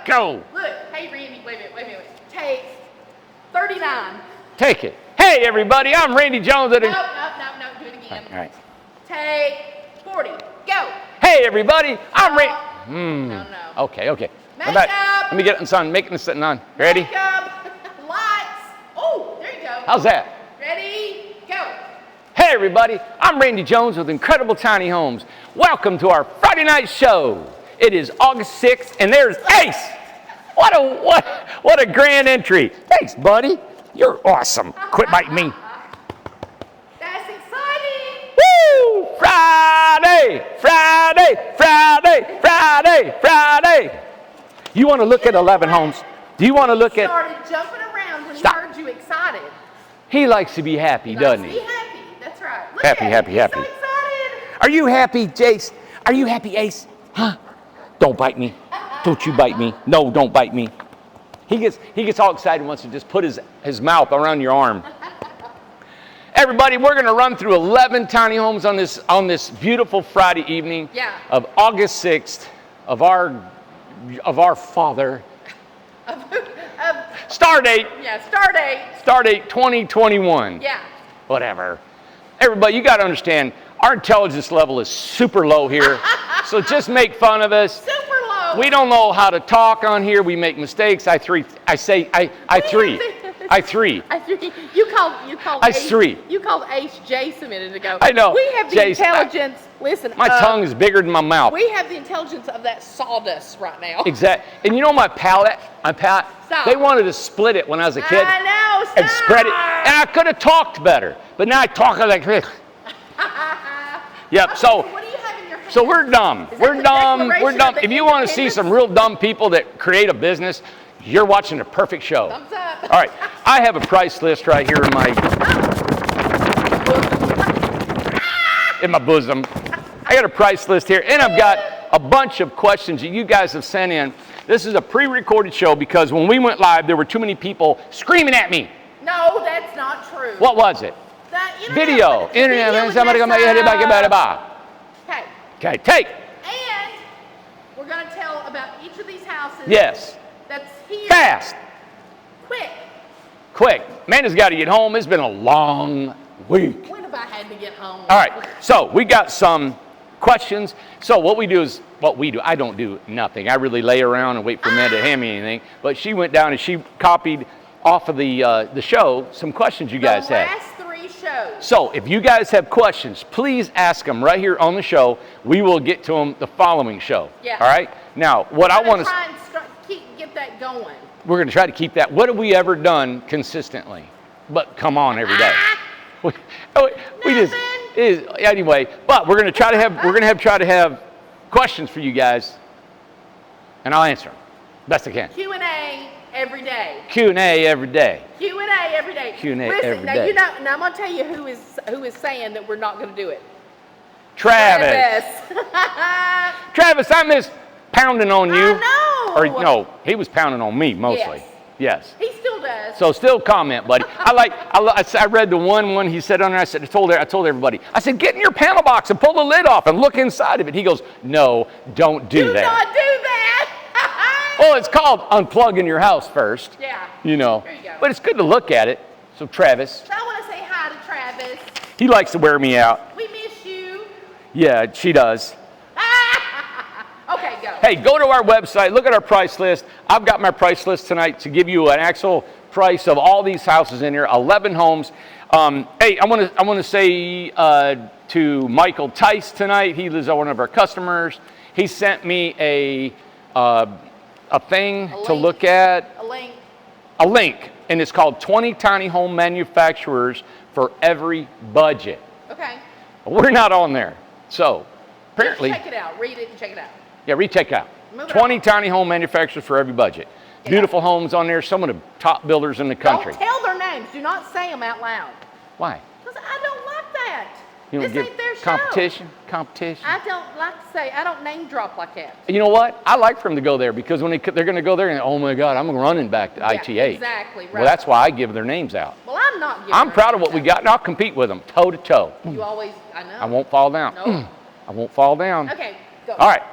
go. Look, hey, Randy, wait a minute. Take 39. Take it. Hey, everybody, I'm Randy Jones. No, do it again. All right. Take 40. Go. Hey, everybody, I'm Randy. No. Okay. Makeup. Let me get it in the sun. Making it sitting on. Ready? Makeup. Lights. Oh, there you go. How's that? Ready? Go. Hey, everybody, I'm Randy Jones with Incredible Tiny Homes. Welcome to our Friday night show. It is August 6th, and there's Ace. What a grand entry. Thanks, buddy. You're awesome. Quit biting me. That's exciting. Woo! Friday. You want to look at 11 homes? Do you want to look at... Started jumping around when Stop. he heard you excited. He likes to be happy, doesn't Be he? happy. That's right. Look Happy, at happy, him. He's happy. so excited. Are you happy, Jace? Are you happy, Ace? Huh? Don't bite me. Don't you bite me. No, don't bite me. He gets all excited and wants to just put his mouth around your arm. Everybody, we're going to run through 11 tiny homes on this beautiful Friday evening of August 6th of our Father. Star date. Yeah, star date. Star date 2021. Yeah. Whatever. Everybody, you got to understand, our intelligence level is super low here. So just make fun of us. Super low. We don't know how to talk on here. We make mistakes. I three. You called I Ace. three. You called Ace Jace a minute ago. I know. We have the Jace, intelligence. Listen. My tongue is bigger than my mouth. We have the intelligence of that sawdust right now. Exactly. And you know my palate? Stop. They wanted to split it when I was a kid. I know. Stop. And spread it. And I could have talked better. But now I talk like this. Yep. Okay, So what do you have in your hand? So we're dumb. Is that We're the dumb. Declaration We're dumb. of If you want to see some real dumb people that create a business, you're watching a perfect show. Thumbs up. All right. I have a price list right here in my bosom. I got a price list here, and I've got a bunch of questions that you guys have sent in. This is a pre-recorded show because when we went live, there were too many people screaming at me. No, that's not true. What was it? Video. Internet. Okay, take. And we're going to tell about each of these houses. Yes. That's here. Fast. Quick. Amanda's got to get home. It's been a long week. When have I had to get home? All right. So we got some questions. So what we do, I don't do nothing. I really lay around and wait for Amanda to hand me anything. But she went down and she copied off of the show some questions you guys had. The last 3 shows. So if you guys have questions, please ask them right here on the show. We will get to them the following show. Yeah. All right. Now, what I want to try and get that going. We're going to try to keep that. What have we ever done consistently? But come on, every day. We just anyway. But we're going to try to have questions for you guys, and I'll answer them best I can. Q&A every day. Q&A every day. Q&A every day. Q&A Listen, every now day. now I'm going to tell you who is saying that we're not going to do it. Travis, I miss pounding on you. I know. Or no, he was pounding on me mostly. Yes. He still does. So still comment, buddy. I read the one he said on there. I told everybody. I said, get in your panel box and pull the lid off and look inside of it. He goes, no, don't do that. Do not do that. Well, it's called unplugging your house first. Yeah. You know. There you go. But it's good to look at it. So Travis. So I want to say hi to Travis. He likes to wear me out. We miss you. Yeah, she does. Okay, go. Hey, go to our website, look at our price list. I've got my price list tonight to give you an actual price of all these houses in here, 11 homes. Hey, I want to say to Michael Tice tonight. He is one of our customers. He sent me a thing to look at. A link, and it's called 20 Tiny Home Manufacturers for Every Budget. Okay. We're not on there, so apparently. Just check it out. Read it and check it out. Yeah, check it out. 20 tiny home manufacturers for every budget. Yeah. Beautiful homes on there. Some of the top builders in the country. Don't tell their names. Do not say them out loud. Why? Because I don't like that. You don't this ain't their show. Competition. I don't like to say. I don't name drop like that. You know what? I like for them to go there because when they're going to go there and oh my God, I'm running back to ITA. Exactly right. Well, that's why I give their names out. Well, I'm not giving. I'm proud of what we got, and I'll compete with them toe to toe. You always. I know. I won't fall down. No. I won't fall down. Okay. Go. All right.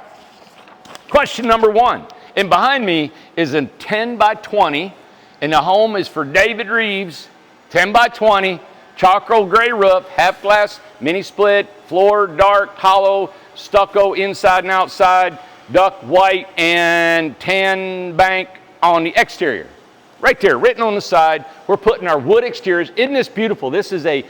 Question number 1. And behind me is a 10 by 20, and the home is for David Reeves, 10 by 20, charcoal gray roof, half glass, mini split, floor dark, hollow, stucco inside and outside, duck white, and tan bank on the exterior. Right there, written on the side, we're putting our wood exteriors. Isn't this beautiful? This is a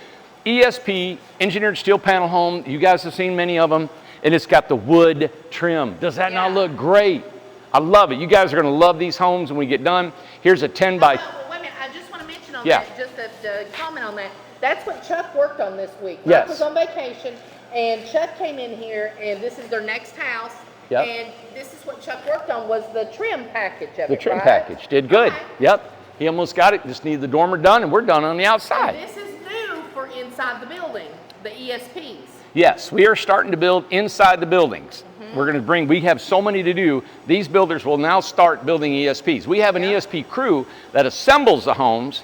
ESP, engineered steel panel home. You guys have seen many of them, and it's got the wood trim. Does that not look great? I love it. You guys are going to love these homes when we get done. Here's a 10 by... Wait a minute, I just want to mention on that, just a comment on that. That's what Chuck worked on this week. Chuck was on vacation, and Chuck came in here, and this is their next house. Yep. And this is what Chuck worked on, was the trim package of it, The trim package. Did good. Okay. Yep. He almost got it. Just needed the dormer done, and we're done on the outside. And this is new for inside the building, the ESPs. Yes, we are starting to build inside the buildings. We're going to bring, we have so many to do. These builders will now start building ESPs. We have an ESP crew that assembles the homes,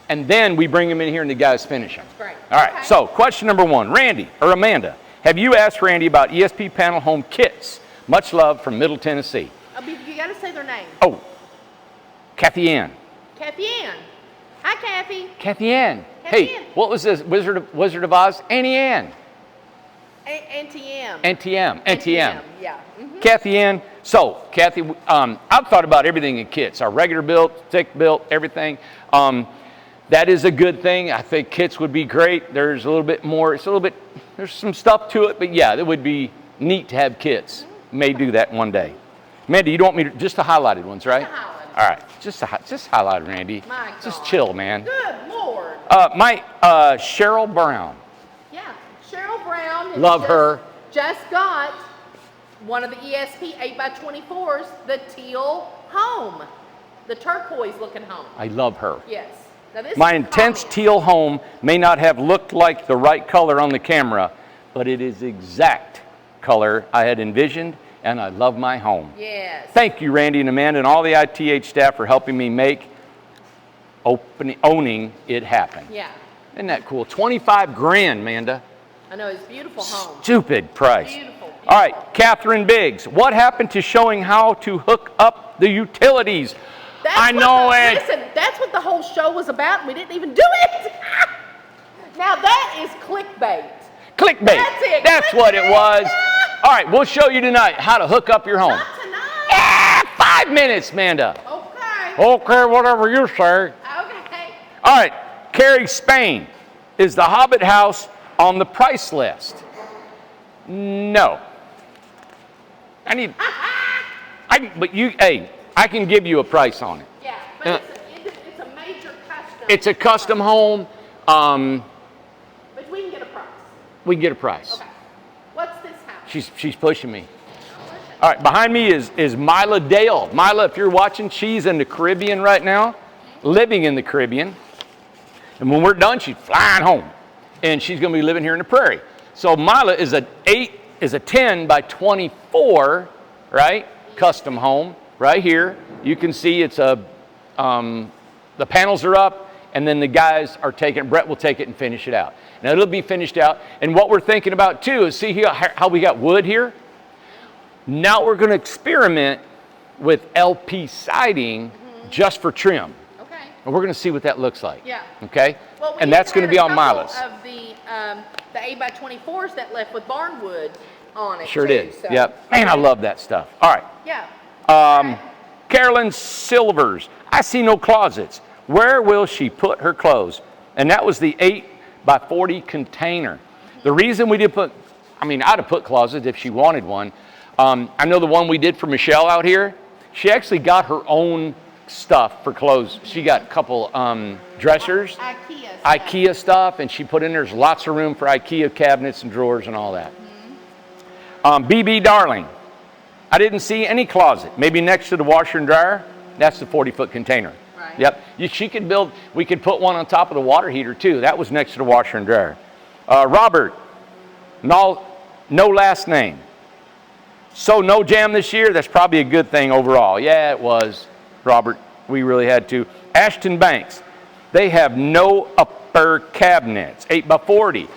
and then we bring them in here and the guys finish them. Great. All right, so question number 1, Randy or Amanda, have you asked Randy about ESP panel home kits? Much love from Middle Tennessee. You got to say their name. Oh, Kathy Ann. Kathy Ann. Hi, Kathy. Kathy Ann. Kathy Hey, Ann. what was this? Wizard of Oz? Annie Ann. NTM. NTM. NTM. Yeah. Kathy Ann. So, Kathy, I've thought about everything in kits. Our regular built, thick built, everything. That is a good thing. I think kits would be great. There's a little bit more, there's some stuff to it, but yeah, it would be neat to have kits. May do that one day. Mandy, you don't want me to, just the highlighted ones, right? Just the highlighted. All right, just highlight, Randy. My Just God. chill, man. Good Lord. Cheryl Brown. Yeah. Cheryl Brown. has Love her. Just got one of the ESP 8x24s, the teal home. The turquoise looking home. I love her. Yes. Now this My is intense comment. teal home may not have looked like the right color on the camera, but it is exact color I had envisioned, and I love my home. Yes. Thank you, Randy and Amanda, and all the ITH staff for helping me make owning it happen. Yeah. Isn't that cool? 25 grand, Amanda. I know, it's a beautiful home. Stupid price. Beautiful. All right, Catherine Biggs, what happened to showing how to hook up the utilities? I know it. Listen, that's what the whole show was about, and we didn't even do it. Now that is clickbait. Clickbait. That's it. That's what it Clickbait. was. All right, we'll show you tonight how to hook up your home. Not tonight. 5 minutes, Amanda. Okay. Okay, whatever you say. Okay. All right, Carrie Spain, is the Hobbit house on the price list? No. I can give you a price on it. Yeah, but it's a major custom. It's a custom home. But we can get a price. We can get a price. Okay. What's this house? She's pushing me. All right, behind me is Mila Dale. Mila, if you're watching, she's in the Caribbean right now, living in the Caribbean. And when we're done, she's flying home. And she's going to be living here in the prairie. So Mila is a 10 by 24, right? Custom home right here. You can see it's the panels are up, and then the guys are taking it. Brett will take it and finish it out. Now it'll be finished out. And what we're thinking about too is see here how we got wood here. Now we're going to experiment with LP siding just for trim. Okay. And we're going to see what that looks like. Yeah. Okay? Well, And that's going to be on Mila's. Of the 8x24s that left with barnwood on it. Sure too, did. So. Yep. Man, I love that stuff. All right. Yeah. Carolyn Silvers. I see no closets. Where will she put her clothes? And that was the 8x40 container. The reason we did put, I'd have put closets if she wanted one. I know the one we did for Michelle out here, she actually got her own stuff for clothes. She got a couple dressers, IKEA stuff, and she put in there's lots of room for IKEA cabinets and drawers and all that. BB Darling, I didn't see any closet. Maybe next to the washer and dryer. That's the 40-foot container. Right. Yep. She could build. We could put one on top of the water heater too. That was next to the washer and dryer. Robert, no last name. So no jam this year. That's probably a good thing overall. Yeah, it was, Robert. We really had to. Ashton Banks, they have no upper cabinets. 8x40.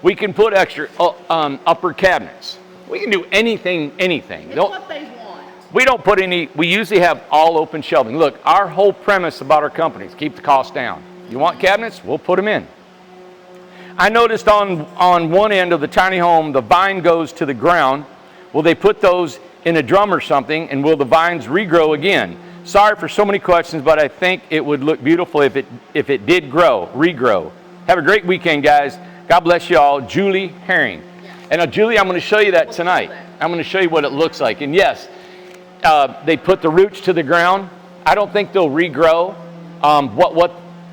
We can put extra upper cabinets. We can do anything. It's what they want. We don't put any, we usually have all open shelving. Look, our whole premise about our company is keep the cost down. You want cabinets? We'll put them in. I noticed on one end of the tiny home, the vine goes to the ground. Will they put those in a drum or something, and will the vines regrow again? Sorry for so many questions, but I think it would look beautiful if it did regrow. Have a great weekend, guys. God bless you all. Julie Herring. And Julie, I'm going to show you that tonight. I'm going to show you what it looks like. And yes, they put the roots to the ground. I don't think they'll regrow.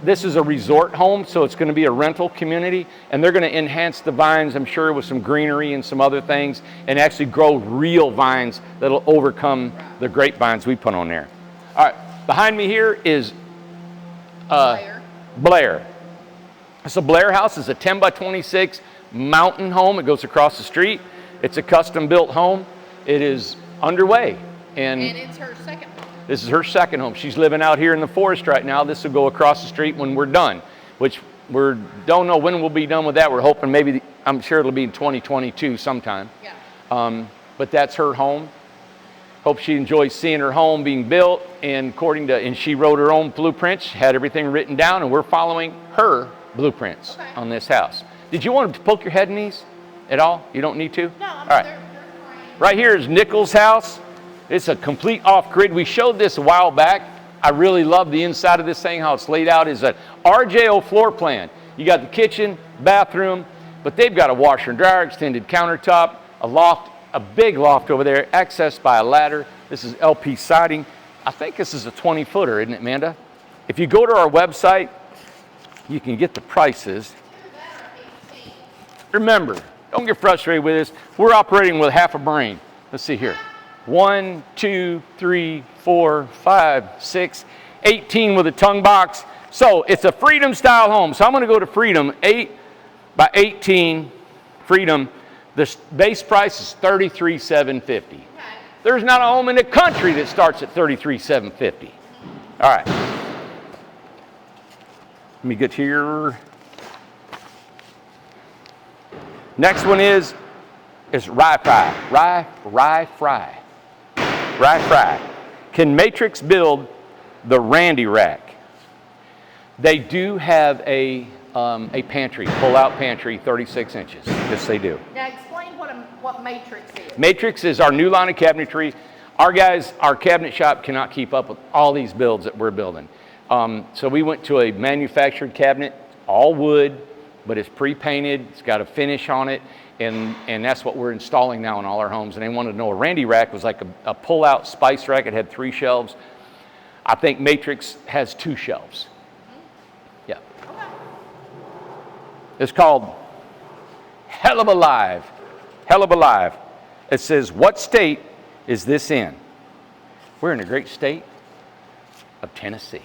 This is a resort home, so it's going to be a rental community, and they're going to enhance the vines, I'm sure, with some greenery and some other things, and actually grow real vines that'll overcome the grapevines we put on there. All right, behind me here is Blair. So Blair House is a 10 by 26 mountain home. It goes across the street. It's a custom built home. It is underway. And it's her second home. This is her second home. She's living out here in the forest right now. This will go across the street when we're done, which we don't know when we'll be done with that. We're hoping maybe, I'm sure it'll be in 2022 sometime. Yeah. But that's her home. Hope she enjoys seeing her home being built. And and she wrote her own blueprints, had everything written down, and we're following her blueprints on this house. Did you want to poke your head in these at all? You don't need to? No, all right. They're fine. Right here is Nichols' house. It's a complete off-grid. We showed this a while back. I really love the inside of this thing, how it's laid out. Is an RJO floor plan. You got the kitchen, bathroom, but they've got a washer and dryer, extended countertop, a loft, a big loft over there, accessed by a ladder. This is LP siding. I think this is a 20-footer, isn't it, Amanda? If you go to our website, you can get the prices. Remember, don't get frustrated with this. We're operating with half a brain. Let's see here. 1, 2, 3, 4, 5, 6, 18 with a tongue box. So it's a Freedom style home. So I'm going to go to Freedom, 8 by 18 Freedom. The base price is $33,750. There's not a home in the country that starts at $33,750. All right. Let me get here. Next one is rye fry. Can Matrix build the Randy rack? They do have a pantry, pull-out pantry, 36 inches. Yes, they do. Now explain what Matrix is. Matrix is our new line of cabinetry. Our cabinet shop cannot keep up with all these builds that we're building. So we went to a manufactured cabinet, all wood, but it's pre-painted. It's got a finish on it. And that's what we're installing now in all our homes. And they wanted to know a Randy rack was like a pull-out spice rack. It had 3 shelves. I think Matrix has 2 shelves. Yeah. Okay. It's called Hell of a Live. Hell of a Live. It says, what state is this in? We're in a great state of Tennessee.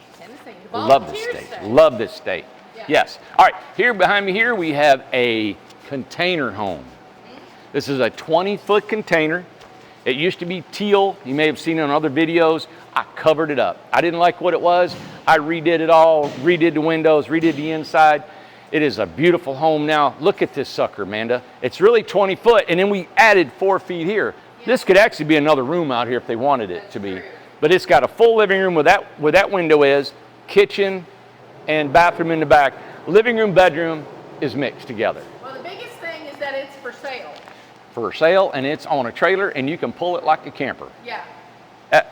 Love this state. Love this state. Yeah. Yes. All right. Here behind me here we have a container home. This is a 20-foot container. It used to be teal. You may have seen it on other videos. I covered it up. I didn't like what it was. I redid it all, redid the windows, redid the inside. It is a beautiful home now. Look at this sucker, Amanda. It's really 20 foot, and then we added 4 feet here. This could actually be another room out here if they wanted it to be. But it's got a full living room where that window is, kitchen and bathroom in the back. Living room, bedroom is mixed together. Well, the biggest thing is that it's for sale. For sale, and it's on a trailer, and you can pull it like a camper. Yeah.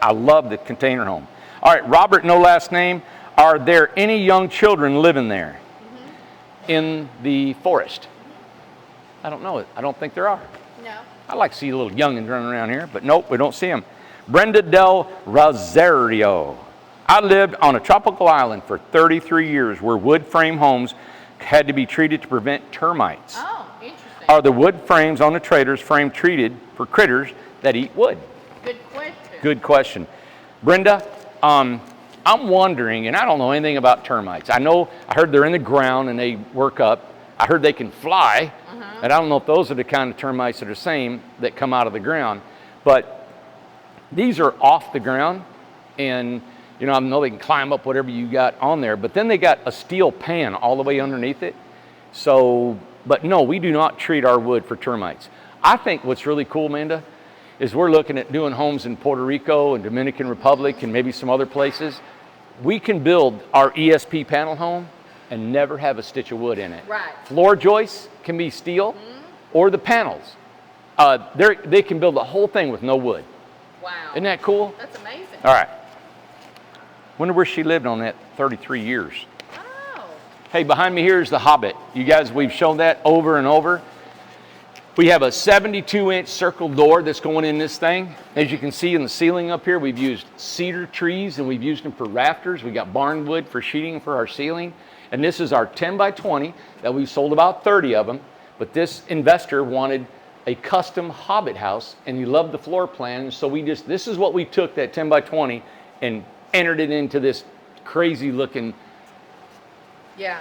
I love the container home. All right, Robert, no last name. Are there any young children living there in the forest? I don't know. I don't think there are. No. I like to see little youngins running around here, but nope, we don't see them. Brenda Del Rosario. I lived on a tropical island for 33 years where wood frame homes had to be treated to prevent termites. Oh, interesting. Are the wood frames on the trailers frame treated for critters that eat wood? Good question. Good question. Brenda, I'm wondering, and I don't know anything about termites. I heard they're in the ground and they work up. I heard they can fly, and I don't know if those are the kind of termites that are the same that come out of the ground. But these are off the ground, and I know they can climb up whatever you got on there, but then they got a steel pan all the way underneath it. So, but no, we do not treat our wood for termites. I think what's really cool, Amanda, is we're looking at doing homes in Puerto Rico and Dominican Republic and maybe some other places. We can build our ESP panel home and never have a stitch of wood in it. Right. Floor joists can be steel or the panels. They can build the whole thing with no wood. Wow. Isn't that cool? That's amazing. All right. Wonder where she lived on that 33 years. Oh. Hey, behind me here is the Hobbit. You guys, we've shown that over and over. We have a 72-inch circle door that's going in this thing. As you can see in the ceiling up here, we've used cedar trees and we've used them for rafters. We got barn wood for sheeting for our ceiling. And this is our 10 by 20 that we've sold about 30 of them. But this investor wanted a custom Hobbit house and he loved the floor plan. So this is what we took, that 10 by 20, and entered it into this crazy looking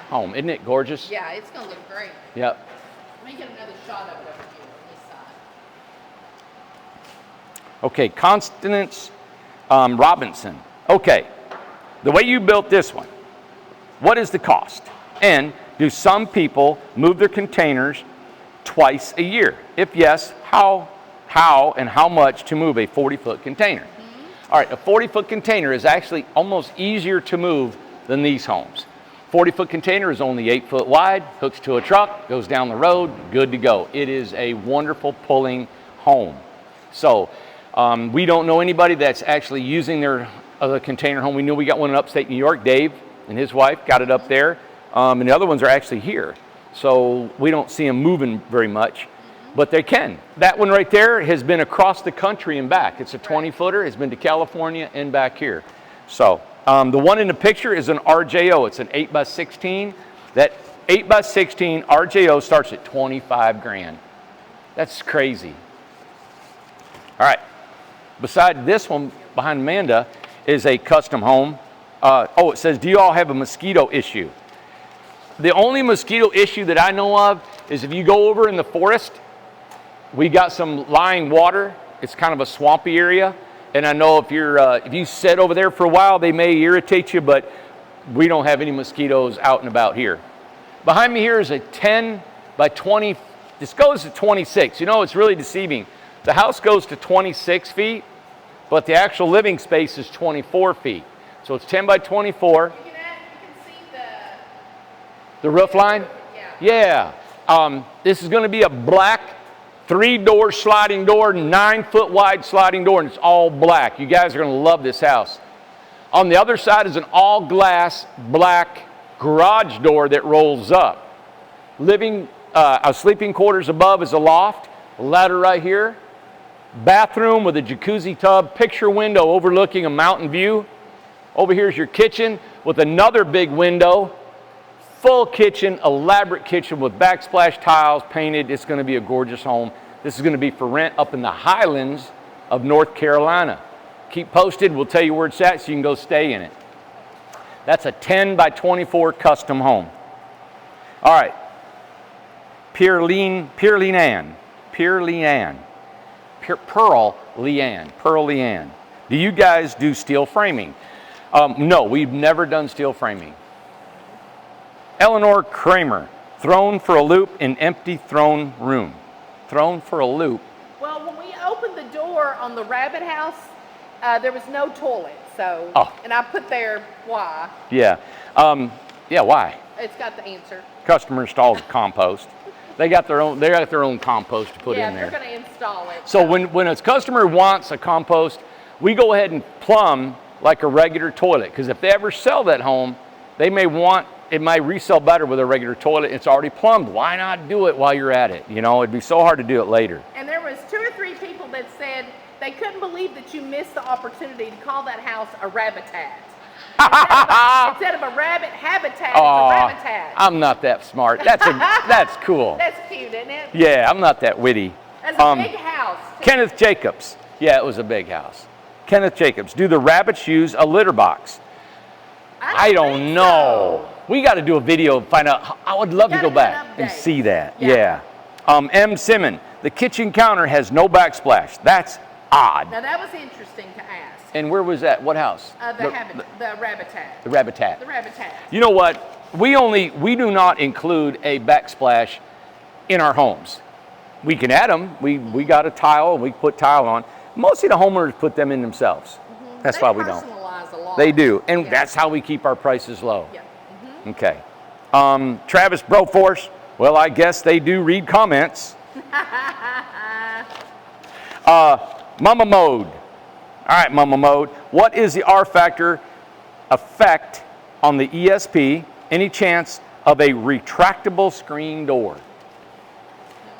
home. Isn't it gorgeous? Yeah, it's gonna look great. Yep. Let me get another shot of it over here on this side. Okay, Constance Robinson. Okay, the way you built this one, what is the cost? And do some people move their containers twice a year? If yes, how and how much to move a 40-foot container? All right, a 40-foot container is actually almost easier to move than these homes. 40-foot container is only 8 foot wide, hooks to a truck, goes down the road, good to go. It is a wonderful pulling home. So we don't know anybody that's actually using their other container home. We know we got one in upstate New York. Dave and his wife got it up there. And the other ones are actually here. So we don't see them moving very much, but they can. That one right there has been across the country and back. It's a 20-footer. It's been to California and back here. So the one in the picture is an RJO. It's an 8 by 16. That 8 by 16 RJO starts at 25 grand. That's crazy. All right. Beside this one behind Amanda is a custom home. It says, do you all have a mosquito issue? The only mosquito issue that I know of is if you go over in the forest, we got some lying water. It's kind of a swampy area. And I know if you sit over there for a while, they may irritate you, but we don't have any mosquitoes out and about here. Behind me here is a 10 by 20. This goes to 26. You know, it's really deceiving. The house goes to 26 feet, but the actual living space is 24 feet. So it's 10 by 24. You can see The roof line? Yeah. Yeah. This is going to be a black 3-door sliding door, 9-foot wide sliding door, and it's all black. You guys are going to love this house. On the other side is an all glass black garage door that rolls up. Sleeping quarters above is a loft, a ladder right here, bathroom with a jacuzzi tub, picture window overlooking a mountain view. Over here is your kitchen with another big window. Full kitchen, elaborate kitchen with backsplash tiles painted. It's going to be a gorgeous home. This is going to be for rent up in the Highlands of North Carolina. Keep posted. We'll tell you where it's at so you can go stay in it. That's a 10 by 24 custom home. All right. Pearl Leanne. Do you guys do steel framing? No, we've never done steel framing. Eleanor Kramer, thrown for a loop in empty throne room. Thrown for a loop. Well, when we opened the door on the rabbit house, there was no toilet. So, and I put there why. Yeah. Why? It's got the answer. Customer installs compost. They got their own compost to put in there. Yeah, they're going to install it. So when a customer wants a compost, we go ahead and plumb like a regular toilet. Because if they ever sell that home, it might resell better with a regular toilet. It's already plumbed. Why not do it while you're at it? You know, it'd be so hard to do it later. And there was 2 or 3 people that said they couldn't believe that you missed the opportunity to call that house a rabbitat. Instead of a rabbit habitat, it's a rabbitat. I'm not that smart. That's cool. That's cute, isn't it? Yeah, I'm not that witty. That's a big house. Kenneth Jacobs. Yeah, it was a big house. Kenneth Jacobs. Do the rabbits use a litter box? I don't know. So. We got to do a video and find out. I would love to go back and see that. Yeah. M. Simon. The kitchen counter has no backsplash. That's odd. Now that was interesting to ask. And where was that? What house? The rabbitat. The rabbitat. The rabbitat. You know what? We do not include a backsplash in our homes. We can add them. We got a tile. We put tile on. Most of the homeowners put them in themselves. That's why we don't. They personalize a lot. They do, and Yeah. that's how we keep our prices low. Yeah. Okay. Travis Broforce, well, I guess they do read comments. Mama Mode. All right, Mama Mode. What is the R factor effect on the ESP? Any chance of a retractable screen door?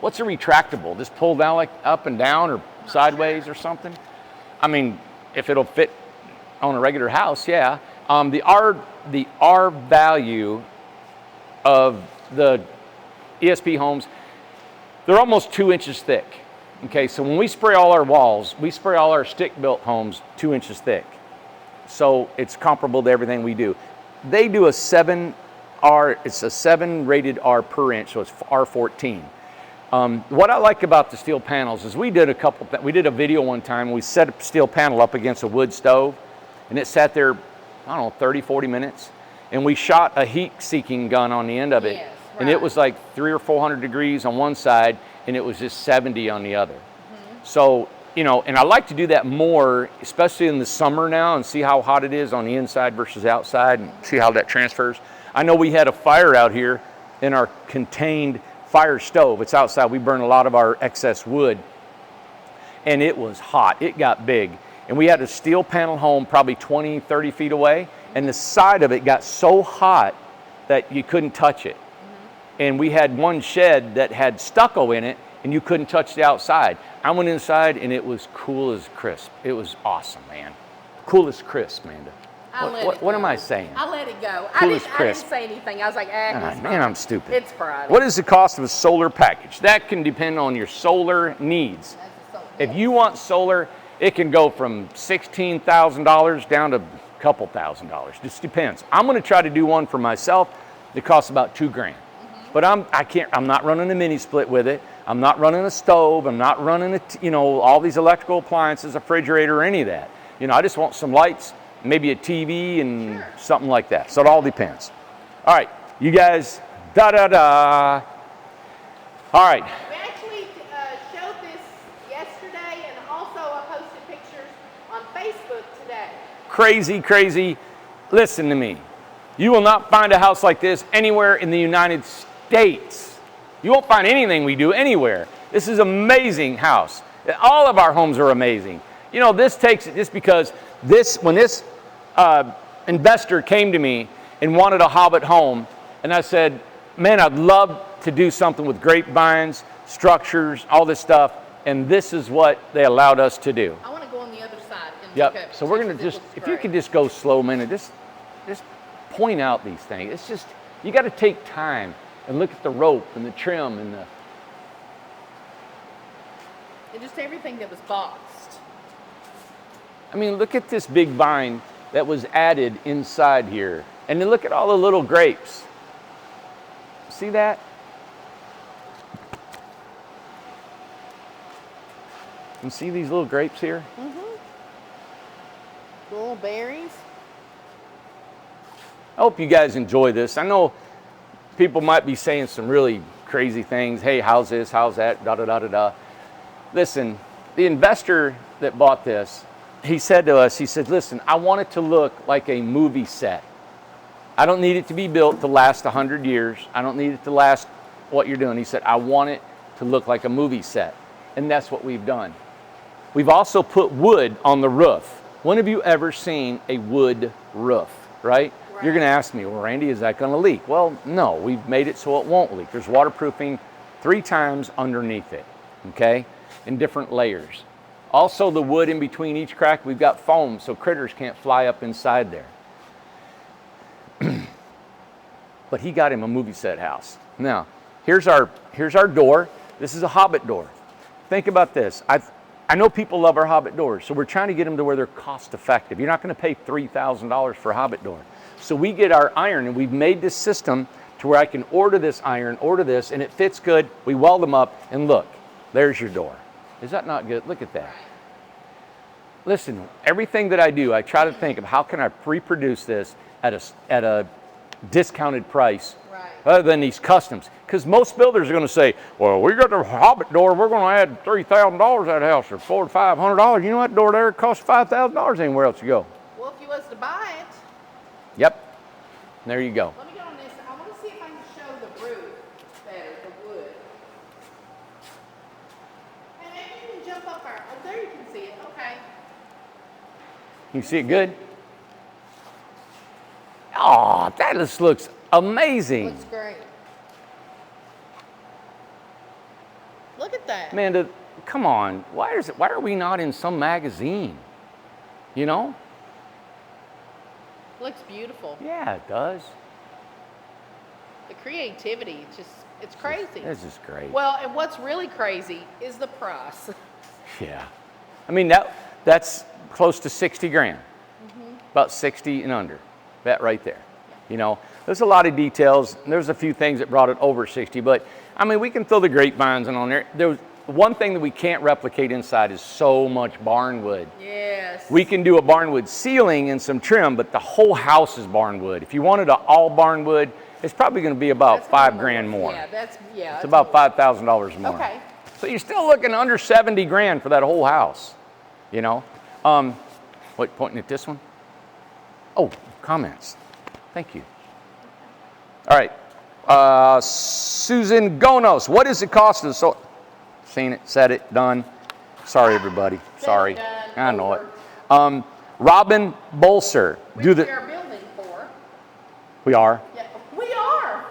What's a retractable? Just pull down like up and down or sideways or something? I mean, if it'll fit on a regular house, yeah. The R value of the ESP homes, they're almost 2 inches thick. Okay, so when we spray all our walls, we spray all our stick-built homes 2 inches thick. So it's comparable to everything we do. They do a 7R, it's a 7 rated R per inch, so it's R14. What I like about the steel panels is we did a video one time, we set a steel panel up against a wood stove, and it sat there, I don't know, 30, 40 minutes, and we shot a heat-seeking gun on the end of it, Yes, and it right. was like 300 or 400 degrees on one side, and it was just 70 on the other. So, you know, and I like to do that more, especially in the summer now, and see how hot it is on the inside versus outside, and see how that transfers. I know we had a fire out here in our contained fire stove. It's outside. We burn a lot of our excess wood, and it was hot. It got big, and we had a steel panel home probably 20, 30 feet away, and the side of it got so hot that you couldn't touch it. And we had one shed that had stucco in it, and you couldn't touch the outside. I went inside, and it was cool as crisp. It was awesome, man. Cool as crisp, Amanda. What am I saying? I let it go. Cool I as didn't crisp. say anything. I was like, Ah, man, I'm stupid. It's Friday. What is the cost of a solar package? That can depend on your solar needs. If you want solar, it can go from $16,000 down to a couple $1,000. Just depends. I'm going to try to do one for myself. It costs about $2,000. But I'm not running a mini split with it. I'm not running a stove. I'm not running all these electrical appliances, a refrigerator, or any of that. I just want some lights, maybe a TV and something like that. So it all depends. All right, you guys, da-da-da. All right. We actually showed this yesterday, and also I posted pictures on Facebook today. Crazy, crazy. Listen to me. You will not find a house like this anywhere in the United States. You won't find anything we do anywhere. This is an amazing house. All of our homes are amazing. This takes it just because when this investor came to me and wanted a hobbit home, and I said, man, I'd love to do something with grapevines, structures, all this stuff, and this is what they allowed us to do. I want to go on the other side. And Yep. look up So we're just going to as it just, looks if you great. could just go slow a minute, just point out these things. It's just, you got to take time and look at the rope and the trim and And just everything that was boxed. look at this big vine that was added inside here. And then look at all the little grapes. See that? You see these little grapes here? Little berries. I hope you guys enjoy this. I know people might be saying some really crazy things. Hey, how's this? How's that? Da da da da da. Listen, the investor that bought this, he said to us, he said, listen, I want it to look like a movie set. I don't need it to be built to last 100 years. I don't need it to last what you're doing. He said, I want it to look like a movie set. And that's what we've done. We've also put wood on the roof. When have you ever seen a wood roof, right? You're going to ask me, well, Randy, is that going to leak? Well, no, we've made it so it won't leak. There's waterproofing 3 times underneath it, okay, in different layers. Also, the wood in between each crack, we've got foam so critters can't fly up inside there. But he got him a movie set house. Now, here's our door. This is a hobbit door. Think about this. I know people love our hobbit doors, so we're trying to get them to where they're cost effective. You're not going to pay $3,000 for a hobbit door. So we get our iron, and we've made this system to where I can order this iron, order this, and it fits good. We weld them up, and look, there's your door. Is that not good? Look at that. Listen, everything that I do, I try to think of how can I reproduce this at a discounted price. Right. other than these customs. Because most builders are going to say, well, we got the hobbit door, we're going to add $3,000 to that house, or $400 to $500. You know that door there costs $5,000 anywhere else you go. Well, if you was to buy it. Yep. There you go. Let me go on this. I want to see if I can show the roof better, the wood. Hey, maybe you can jump up there. Oh, there you can see it. Okay. You see it good? Oh, that just looks amazing. Looks great. Look at that. Amanda, come on. Why are we not in some magazine? You know? Looks beautiful. Yeah, it does. The creativity, it's crazy. This is great. Well, and what's really crazy is the price. Yeah. I mean, that's close to 60 grand. About 60 and under. That right there. You know, there's a lot of details. And there's a few things that brought it over 60, but I mean, we can throw the grapevines on there. There's one thing that we can't replicate inside is so much barnwood. Yes. We can do a barnwood ceiling and some trim, but the whole house is barnwood. If you wanted an all barnwood, it's probably going to be about $5 grand more. Yeah, it's about $5,000 more. Okay. So you're still looking under 70 grand for that whole house. You know, what, pointing at this one? Oh, comments. Thank you. All right. Susan Gonos, what is the cost of the solar? Seen it, said it, done. Sorry, everybody. Sorry. I know it. Robin Bolser. Which we are building for. We are. Yeah, we are.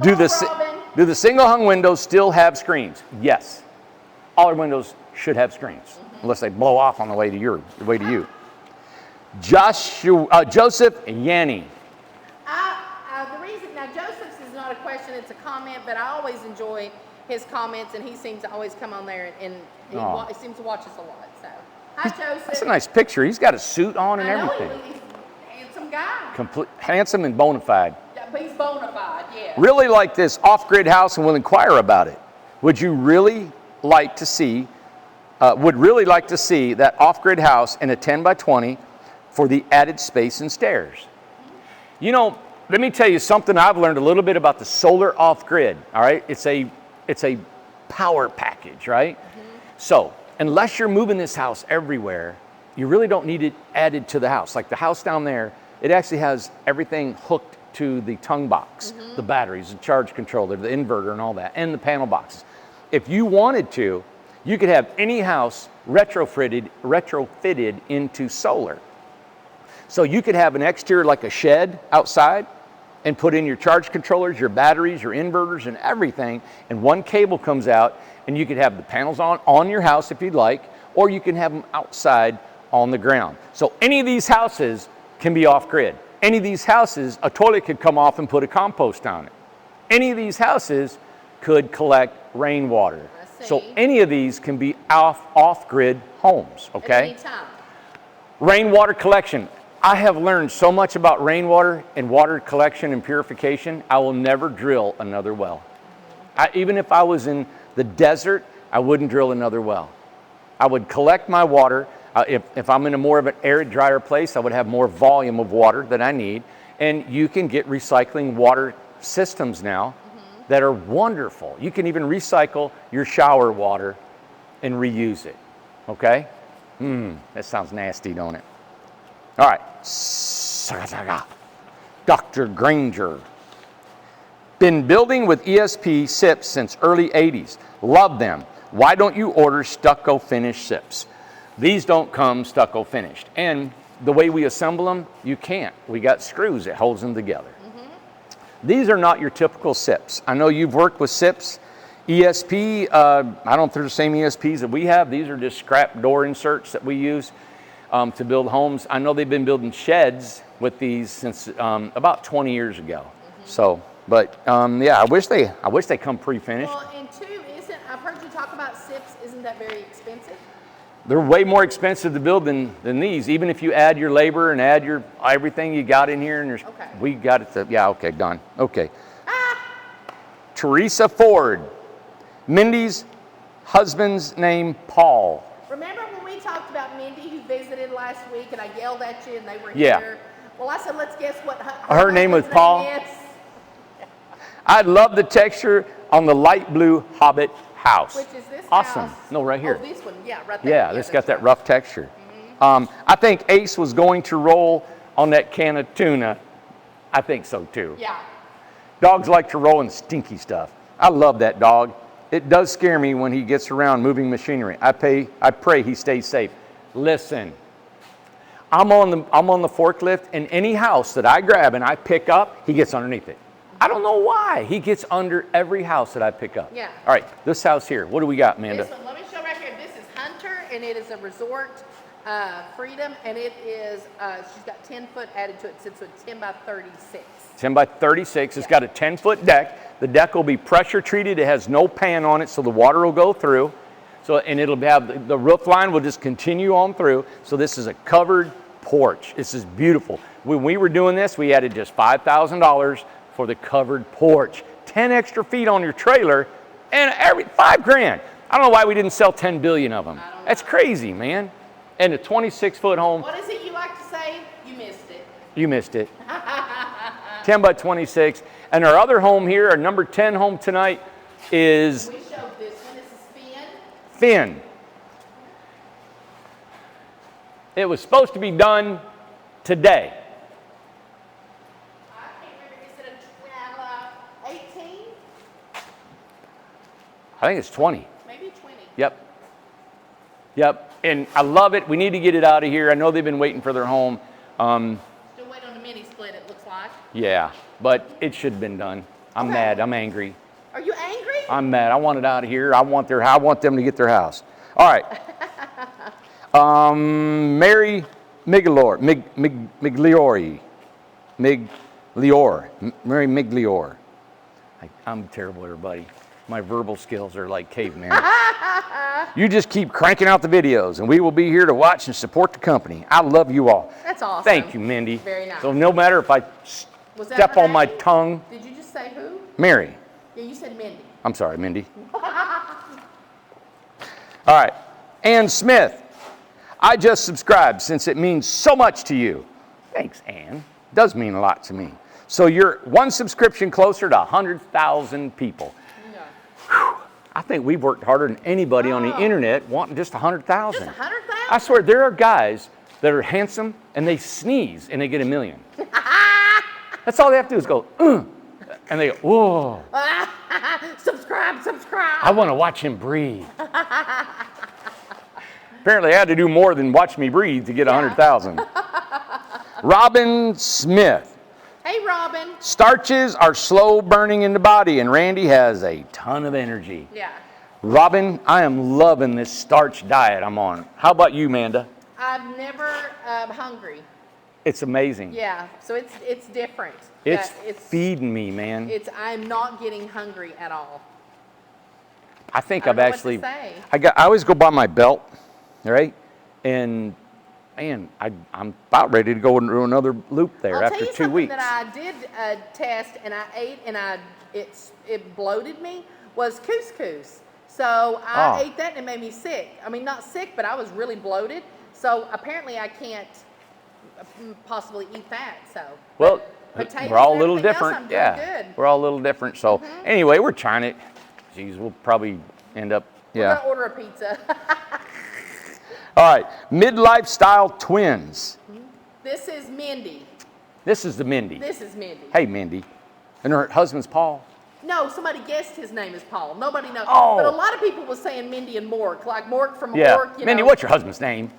Do Robin. the single hung windows still have screens? Yes. All our windows should have screens, unless they blow off on the way to you. Joseph Yanni. The reason, now Joseph's is not a question, it's a comment, but I always enjoy his comments, and he seems to always come on there, and he seems to watch us a lot. So, hi Joseph. That's a nice picture. He's got a suit on and I know everything. He's a handsome guy. Handsome and bona fide. Yeah, but he's bona fide, yeah. Really like this off-grid house and will inquire about it. Would really like to see that off-grid house in a 10 by 20 for the added space and stairs. You know, let me tell you something I've learned a little bit about the solar off-grid, all right? It's a power package, right? So, unless you're moving this house everywhere, you really don't need it added to the house. Like the house down there, it actually has everything hooked to the tongue box, the batteries, the charge controller, the inverter and all that, and the panel boxes. If you wanted to, you could have any house retrofitted into solar. So you could have an exterior like a shed outside and put in your charge controllers, your batteries, your inverters and everything, and one cable comes out and you could have the panels on your house if you'd like, or you can have them outside on the ground. So any of these houses can be off-grid. Any of these houses, a toilet could come off and put a compost on it. Any of these houses could collect rainwater. So any of these can be off-grid homes, okay? At any time. Rainwater collection. I have learned so much about rainwater and water collection and purification, I will never drill another well. Even if I was in the desert, I wouldn't drill another well. I would collect my water. If I'm in a more of an arid, drier place, I would have more volume of water that I need. And you can get recycling water systems now that are wonderful. You can even recycle your shower water and reuse it, okay? That sounds nasty, don't it? All right, Dr. Granger. Been building with ESP SIPs since early 80s. Love them. Why don't you order stucco finished SIPs? These don't come stucco finished. And the way we assemble them, you can't. We got screws that holds them together. These are not your typical SIPs. I know you've worked with SIPs. ESP, I don't know if they're the same ESPs that we have. These are just scrap door inserts that we use to build homes. I know they've been building sheds with these since about 20 years ago. So, but yeah, I wish they come pre-finished. Well, and two, I've heard you talk about SIPs, isn't that very expensive? They're way more expensive to build than these. Even if you add your labor and add your everything you got in here, and there's, we got it. Yeah, okay, done. Okay. Teresa Ford, Mindy's husband's name Paul. Remember when we talked about Mindy who visited last week, and I yelled at you, and they were Yeah. here. Well, I said, let's guess what Her name was Paul? Is. I love the texture on the light blue Hobbit house. Which is this awesome. house? No, right here. Oh, this one, yeah, right there. Yeah, it's got that's that right. rough texture. I think Ace was going to roll on that can of tuna. I think so too. Yeah. Dogs like to roll in stinky stuff. I love that dog. It does scare me when he gets around moving machinery. I pray he stays safe. Listen, I'm on the forklift, and any house that I grab and I pick up, he gets underneath it. I don't know why. He gets under every house that I pick up. Yeah. All right, this house here. What do we got, Amanda? This one, let me show right here. This is Hunter, and it is a resort Freedom, and it is, she's got 10 foot added to it, so it's a 10 by 36. 10 by 36. It's got a 10-foot deck. The deck will be pressure treated. It has no pan on it, so the water will go through. So, and it'll have, the roof line will just continue on through. So this is a covered porch. This is beautiful. When we were doing this, we added just $5,000 for the covered porch. 10 extra feet on your trailer, and every $5,000. I don't know why we didn't sell 10 billion of them. That's crazy, man. And a 26-foot home. What is it you like to say? You missed it. You missed it. 10 by 26. And our other home here, our number 10 home tonight is We showed this one. This is Finn. Finn. It was supposed to be done today. I can't remember. Is it a 18? I think it's 20. Maybe 20. Yep. Yep. And I love it. We need to get it out of here. I know they've been waiting for their home. Still waiting on the mini split, it looks like. Yeah, but it should have been done. I'm Okay. mad. I'm angry. Are you angry? I'm mad. I want it out of here. I want them to get their house. All right. Mary Migliore. Mary Migliore. I'm terrible, everybody. My verbal skills are like caveman. You just keep cranking out the videos, and we will be here to watch and support the company. I love you all. That's awesome. Thank you, Mindy. Very nice. So no matter if I Was that step her on my name? tongue, Did you just say who? Mary. Yeah, you said Mindy. I'm sorry, Mindy. All right. Ann Smith. I just subscribed since it means so much to you. Thanks, Ann. Does mean a lot to me. So you're one subscription closer to 100,000 people. Yeah. Whew. I think we've worked harder than anybody on the internet wanting just 100,000. Just 100,000? I swear, there are guys that are handsome and they sneeze and they get 1 million. That's all they have to do is go, and they go, whoa. Subscribe. I want to watch him breathe. Apparently, I had to do more than watch me breathe to get 100,000. Robin Smith. Hey, Robin. Starches are slow burning in the body, and Randy has a ton of energy. Yeah. Robin, I am loving this starch diet I'm on. How about you, Amanda? I'm never hungry. It's amazing. Yeah, so it's different. It's Yeah, feeding me, man. I'm not getting hungry at all. I think I I've don't know what actually, to say. I always go by my belt, right? And man, I'm about ready to go and do another loop there I'll after tell you 2 something weeks. that I did test and I ate and it bloated me was couscous. So I ate that and it made me sick. I mean, not sick, but I was really bloated. So apparently I can't possibly eat that. So Well, potatoes we're all a and little everything else, different. I'm doing Yeah, good. we're all a little different. So anyway, we're trying it. Geez, we'll probably end up, We're yeah. gonna order a pizza. All right, midlife style twins. This is Mindy. This is the Mindy. This is Mindy. Hey, Mindy. And her husband's Paul. No, somebody guessed his name is Paul. Nobody knows. Oh. But a lot of people was saying Mindy and Mork, like Mork from Yeah. Mork. You Mindy, know. what's your husband's name?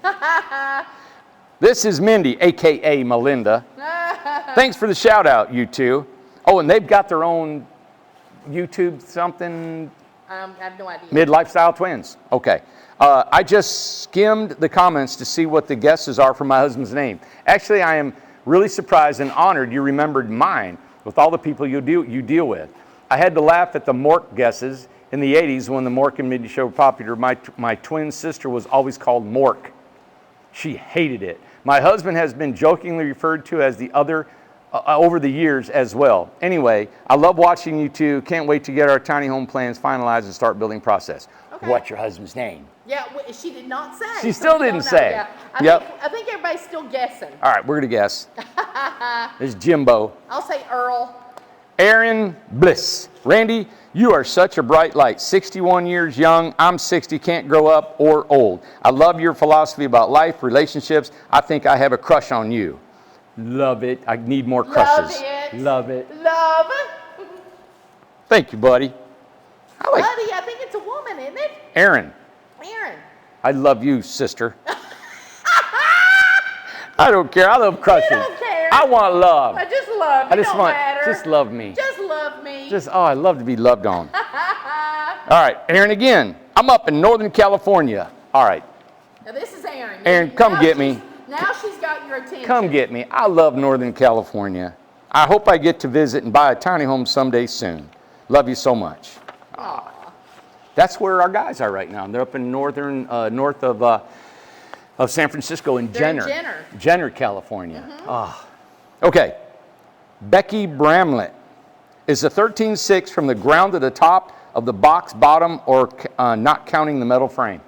This is Mindy, a.k.a. Melinda. Thanks for the shout out, you two. Oh, and they've got their own YouTube something. I have no idea. Midlife style twins. Okay. I just skimmed the comments to see what the guesses are for my husband's name. Actually, I am really surprised and honored you remembered mine with all the people you deal with. I had to laugh at the Mork guesses in the 80s when the Mork and Mindy show were popular. My twin sister was always called Mork. She hated it. My husband has been jokingly referred to as the other over the years as well. Anyway, I love watching you two. Can't wait to get our tiny home plans finalized and start building process. Okay. What's your husband's name? Yeah, she did not say. She so still we didn't don't know. say. Yeah. Yep. I think everybody's still guessing. All right, we're going to guess. It's Jimbo. I'll say Earl. Aaron Bliss. Randy, you are such a bright light. 61 years young. I'm 60, can't grow up or old. I love your philosophy about life, relationships. I think I have a crush on you. Love it. I need more crushes. Love it. Love it. Thank you, buddy. Buddy, I think it's a woman, isn't it? Aaron. Aaron. I love you, sister. I don't care. I love crushes. You don't care. I want love. I just love you. I just don't want, matter. just love me. Just love me. I love to be loved on. All right, Aaron again. I'm up in Northern California. All right. Now this is Aaron. Aaron, come get me. Now she's got your attention. Come get me. I love Northern California. I hope I get to visit and buy a tiny home someday soon. Love you so much. Aww. That's where our guys are right now. They're up in north of San Francisco in Jenner, California. Okay. Becky Bramlett is a 13.6 from the ground to the top of the box bottom, or not counting the metal frame.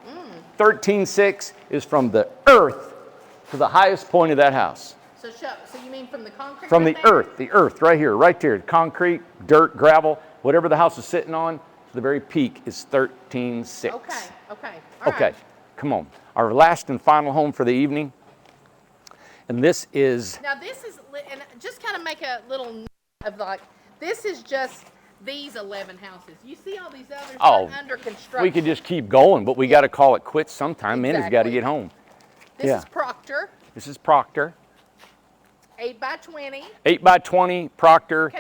13.6 is from the earth to the highest point of that house. So you mean from the concrete? From right the earth, right here, right there. Concrete, dirt, gravel, whatever the house is sitting on, to the very peak is 13.6. Okay. All right. Come on. Our last and final home for the evening. And this is... Now this is, and just kind of make a little note of like, this is just these 11 houses. You see all these others under construction. We could just keep going, but we got to call it quits sometime. Minnie's got to get home. This is Proctor. This is Proctor. 8 by 20. 8 by 20 Proctor.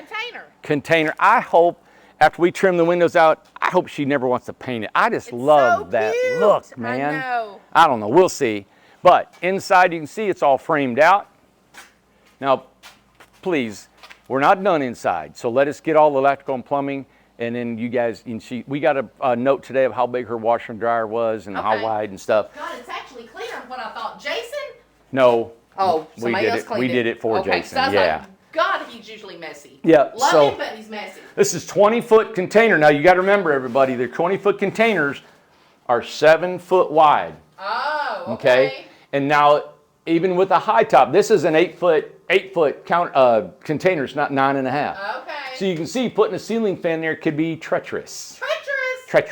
Container. I hope after we trim the windows out, I hope she never wants to paint it. I just love that look, man. I know. I don't know. We'll see. But inside, you can see it's all framed out. Now, please, we're not done inside. So let us get all the electrical and plumbing, and then you guys, we got a note today of how big her washer and dryer was and how wide and stuff. God, it's actually cleaner than what I thought. Jason? No. Oh, somebody else cleaned it. We did it for Jason. So I was like, God, he's usually messy. Yeah. Love him, but he's messy. This is 20-foot container. Now you got to remember, everybody, the 20-foot containers are 7 foot wide. Oh, okay. And now, even with a high top, this is an 8 foot container. It's not 9.5. Okay. So you can see putting a ceiling fan there could be treacherous. All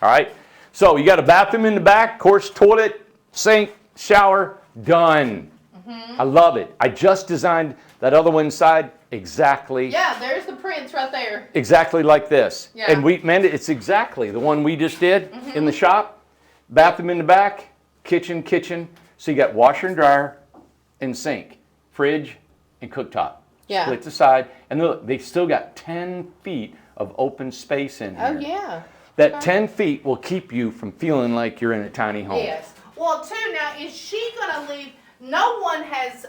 right. So you got a bathroom in the back, of course, toilet, sink, shower, done. I love it. I just designed that other one inside exactly. Yeah, there's the prints right there. Exactly like this. Yeah. And it's exactly the one we just did in the shop. Bathroom in the back, kitchen. So you got washer and dryer and sink, fridge and cooktop. Yeah. Split aside. And look, they still got 10 feet of open space in here. Oh, yeah. That 10 feet will keep you from feeling like you're in a tiny home. Yes. Well, too, now, is she going to leave? No one has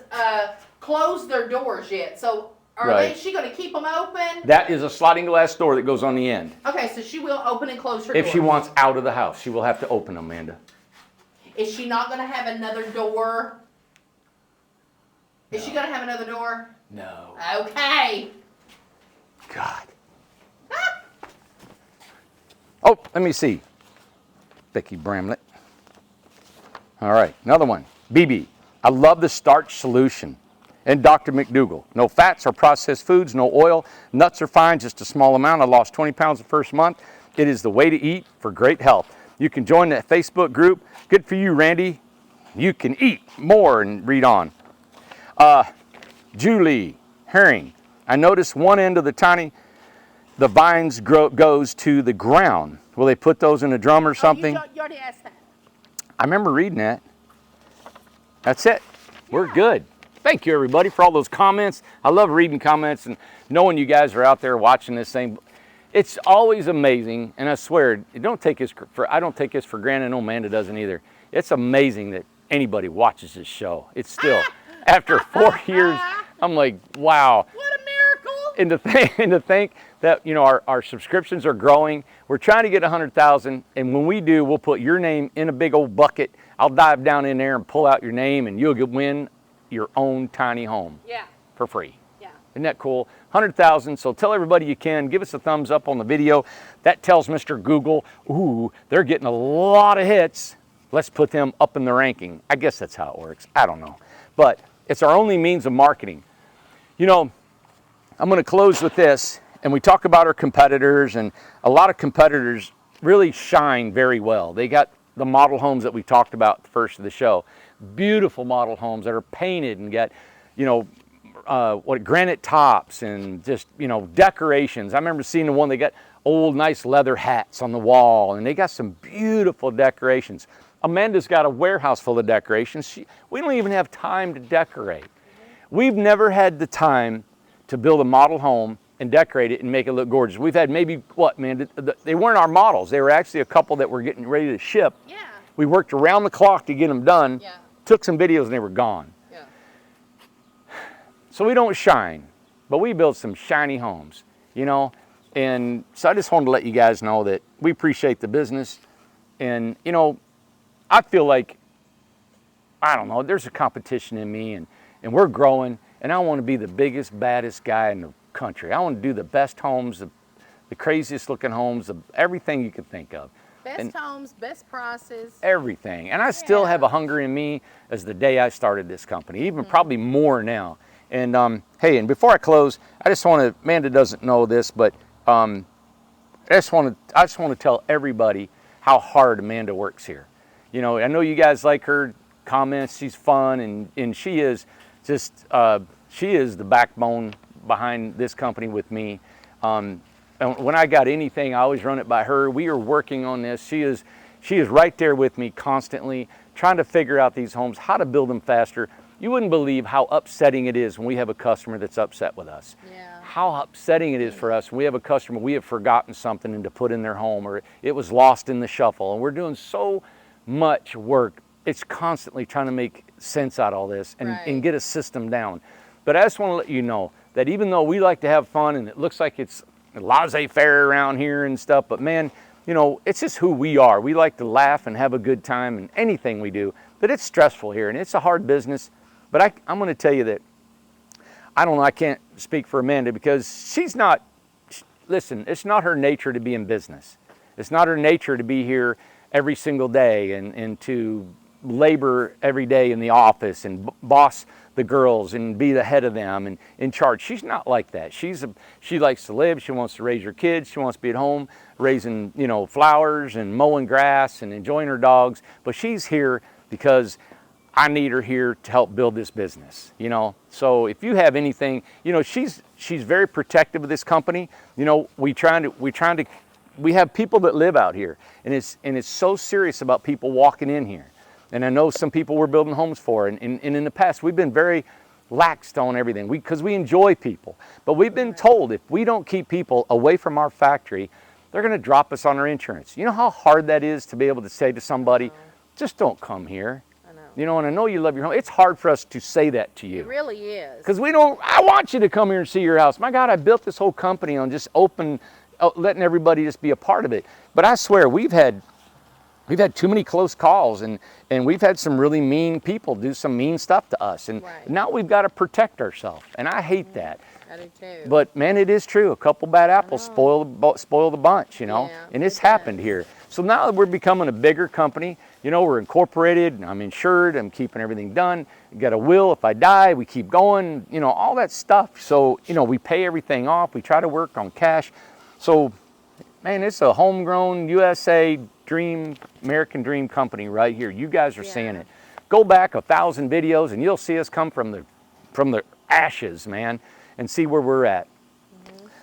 closed their doors yet. So is she going to keep them open? That is a sliding glass door that goes on the end. Okay, so she will open and close her doors. If she wants out of the house, she will have to open them, Amanda. Is she not going to have another door? Is she going to have another door? No. Okay. God. Oh, let me see. Becky Bramlett. All right, another one. BB. I love the starch solution. And Dr. McDougall. No fats or processed foods, no oil. Nuts are fine, just a small amount. I lost 20 pounds the first month. It is the way to eat for great health. You can join that Facebook group. Good for you, Randy. You can eat more and read on. Julie Herring. I noticed one end of the vines goes to the ground. Will they put those in a drum or something? You already asked that. I remember reading that. That's it. We're good. Thank you, everybody, for all those comments. I love reading comments and knowing you guys are out there watching this thing. It's always amazing, and I swear, I don't take this for granted. No, Amanda doesn't either. It's amazing that anybody watches this show. It's still, after 4 years, I'm like, wow. What a miracle. And to think that, our subscriptions are growing. We're trying to get 100,000, and when we do, we'll put your name in a big old bucket. I'll dive down in there and pull out your name, and you'll win your own tiny home. Yeah. For free. Yeah. Isn't that cool? 100,000. So tell everybody you can. Give us a thumbs up on the video. That tells Mr. Google, ooh, they're getting a lot of hits. Let's put them up in the ranking. I guess that's how it works. I don't know. But it's our only means of marketing. I'm going to close with this, and we talk about our competitors, and a lot of competitors really shine very well. They got the model homes that we talked about at the first of the show. Beautiful model homes that are painted and got, you know, granite tops and just, you know, decorations. I remember seeing the one, they got old nice leather hats on the wall, and they got some beautiful decorations. Amanda's got a warehouse full of decorations. We don't even have time to decorate. We've never had the time to build a model home and decorate it and make it look gorgeous. We've had maybe, what, man, they weren't our models. They were actually a couple that were getting ready to ship. Yeah. We worked around the clock to get them done, Yeah. took some videos, and they were gone. Yeah. So we don't shine, but we build some shiny homes, you know? And so I just wanted to let you guys know that we appreciate the business. And, you know, I feel like, I don't know, there's a competition in me, and we're growing, and I want to be the biggest, baddest guy in the country. I want to do the best homes, the craziest looking homes, everything you can think of. Best homes, best prices. Everything. And I still have a hunger in me as the day I started this company, even probably more now. And hey, and before I close, I just want to, Amanda doesn't know this, but I just want to tell everybody how hard Amanda works here. You know, I know you guys like her comments. She's fun, and she is just, she is the backbone behind this company with me. And when I got anything, I always run it by her. We are working on this. She is right there with me constantly, trying to figure out these homes, how to build them faster. You wouldn't believe how upsetting it is when we have a customer that's upset with us. Yeah. How upsetting it is for us when we have a customer, we have forgotten something and to put in their home, or it was lost in the shuffle. And we're doing so much work. It's constantly trying to make sense out of all this and get a system down. But I just want to let you know that even though we like to have fun and it looks like it's a laissez-faire around here and stuff, but man, you know, it's just who we are. We like to laugh and have a good time in anything we do, but it's stressful here and it's a hard business. But I'm going to tell you that, I don't know, I can't speak for Amanda because she's not, listen, it's not her nature to be in business. It's not her nature to be here every single day and to labor every day in the office and boss the girls and be the head of them and in charge. She's not like that. She likes to live. She wants to raise her kids. She wants to be at home raising, you know, flowers and mowing grass and enjoying her dogs. But she's here because I need her here to help build this business, you know. So if you have anything, you know, she's very protective of this company. You know, we have people that live out here, and it's so serious about people walking in here. And I know some people we're building homes for, and in the past we've been very laxed on everything because we enjoy people. But we've been told if we don't keep people away from our factory, they're going to drop us on our insurance. You know how hard that is to be able to say to somebody, just don't come here. You know, and I know you love your home. It's hard for us to say that to you. It really is. Because I want you to come here and see your house. My God, I built this whole company on just letting everybody just be a part of it. But I swear, we've had too many close calls, and we've had some really mean people do some mean stuff to us. And now we've got to protect ourselves. And I hate that. I do too. But man, it is true. A couple bad apples spoil the bunch, you know. Yeah, and it's happened here. So now that we're becoming a bigger company, you know, we're incorporated, I'm insured, I'm keeping everything done, got a will, if I die, we keep going, you know, all that stuff. So, you know, we pay everything off, we try to work on cash. So, man, it's a homegrown USA dream, American dream company right here. You guys are seeing it. Go back 1,000 videos and you'll see us come from the ashes, man, and see where we're at.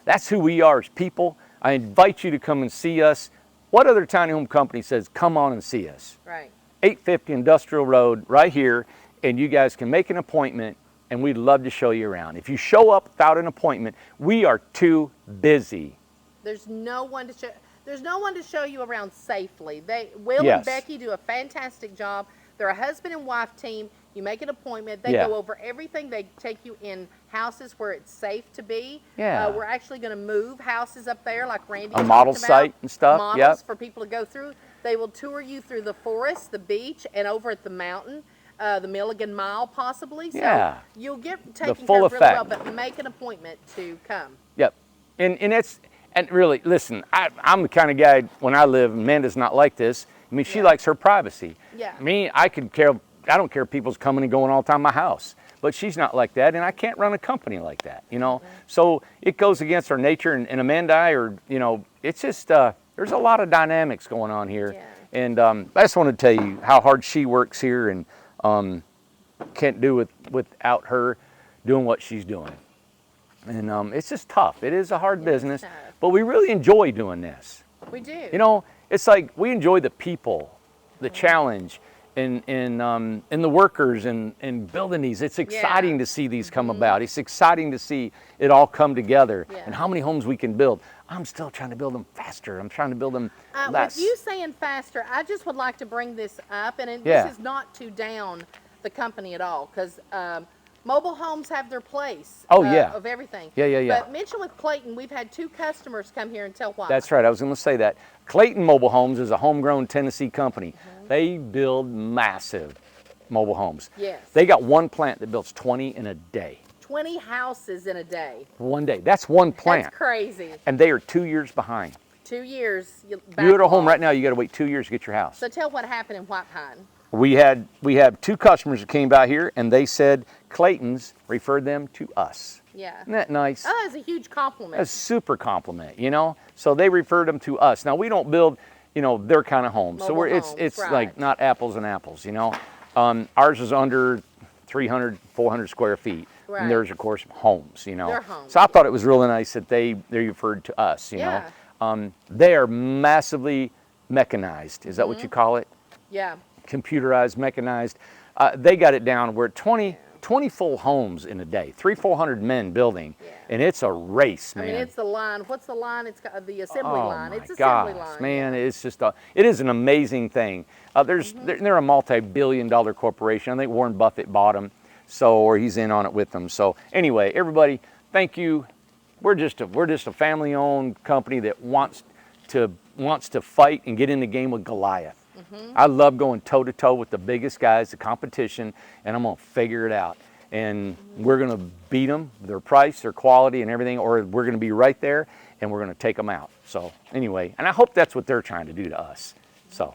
That's who we are as people. I invite you to come and see us. What other tiny home company says, come on and see us? Right. 850 Industrial Road right here, and you guys can make an appointment, and we'd love to show you around. If you show up without an appointment, we are too busy. There's no one to show you around safely. Will and Becky do a fantastic job. They're a husband and wife team. You make an appointment. They go over everything. They take you in houses where it's safe to be. Yeah. We're actually going to move houses up there like Randy a model site and stuff. Models for people to go through. They will tour you through the forest, the beach, and over at the mountain, the Milligan Mile possibly. So you'll get taken care of really well, but make an appointment to come. Yep. And really, listen, I'm the kind of guy, when I live, Amanda's not like this. I mean, she likes her privacy. Yeah. Me, I don't care if people's coming and going all the time in my house. but she's not like that, and I can't run a company like that, you know. So it goes against our nature, and Amanda and I are, you know, it's just there's a lot of dynamics going on here, and I just want to tell you how hard she works here, and can't do without her doing what she's doing. And it's just tough. It is a hard business, but we really enjoy doing this. We do. You know, it's like we enjoy the people, the challenge, and the workers, and building these. It's exciting to see these come about. It's exciting to see it all come together, and how many homes we can build. I'm still trying to build them faster. I'm trying to build them less. With you saying faster, I just would like to bring this up, and this is not to down the company at all, because mobile homes have their place of everything. Yeah. But mention with Clayton, we've had 2 customers come here and tell why. That's right. I was going to say that. Clayton Mobile Homes is a homegrown Tennessee company. They build massive mobile homes. Yes. They got one plant that builds 20 in a day. 20 houses in a day. One day. That's one plant. That's crazy. And they are 2 years behind. 2 years. You go to a home right now, you got to wait 2 years to get your house. So tell what happened in White Pine. We have 2 customers that came by here, and they said Clayton's referred them to us. Yeah. Isn't that nice? Oh, that's a huge compliment. That's a super compliment, you know? So they referred them to us. Now, we don't build, you know, their kind of homes. Mobile So it's right. like not apples and apples, you know? Ours is under 300, 400 square feet. Right. And theirs, of course, homes, you know? They're homes. So I thought it was really nice that they referred to us, you know? They are massively mechanized. Is that what you call it? Yeah. Computerized, mechanized. They got it down. We're 20 full homes in a day, 300-400 men building, and it's a race, man. I mean, it's the line. What's the line? It's got the assembly line. It's gosh, assembly line. Man, it's just it is an amazing thing. They're a multi-billion-dollar corporation. I think Warren Buffett bought them, or he's in on it with them. So anyway, everybody, thank you. We're just a family-owned company that wants to fight and get in the game with Goliath. I love going toe-to-toe with the biggest guys, the competition, and I'm going to figure it out. And we're going to beat them, their price, their quality, and everything, or we're going to be right there, and we're going to take them out. So anyway, and I hope that's what they're trying to do to us. So,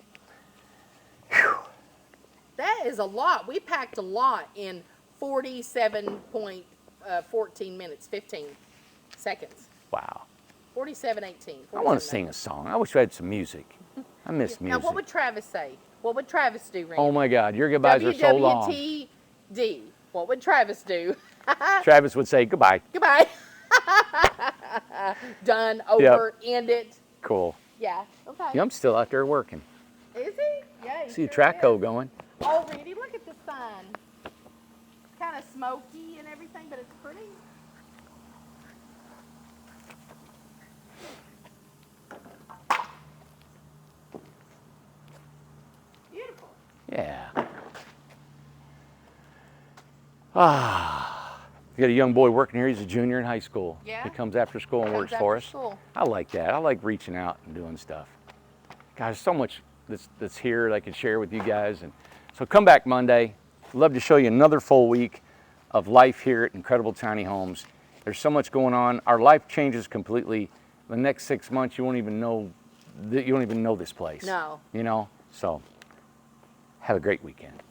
whew. That is a lot. We packed a lot in 47.14 minutes, 15 seconds. Wow. 47:18. I want to sing a song. I wish we had some music. I miss music. Now, what would Travis say? What would Travis do, Randy? Oh my God, your goodbyes are so long. WWTD. What would Travis do? Travis would say goodbye. Goodbye. Done, over, end it. Cool. Yeah, okay. Yeah, I'm still out there working. Is he? Yeah, he See a sure track is. hoe going. Oh, Randy, look at the sun. Kind of smoky and everything, but it's pretty. Beautiful. Yeah. We got a young boy working here. He's a junior in high school. Yeah? He comes after school and works for us. I like that. I like reaching out and doing stuff. God, there's so much that's here that I can share with you guys. And so come back Monday. I'd love to show you another full week of life here at Incredible Tiny Homes. There's so much going on. Our life changes completely. The next 6 months, you won't even know this place. No. You know? So have a great weekend.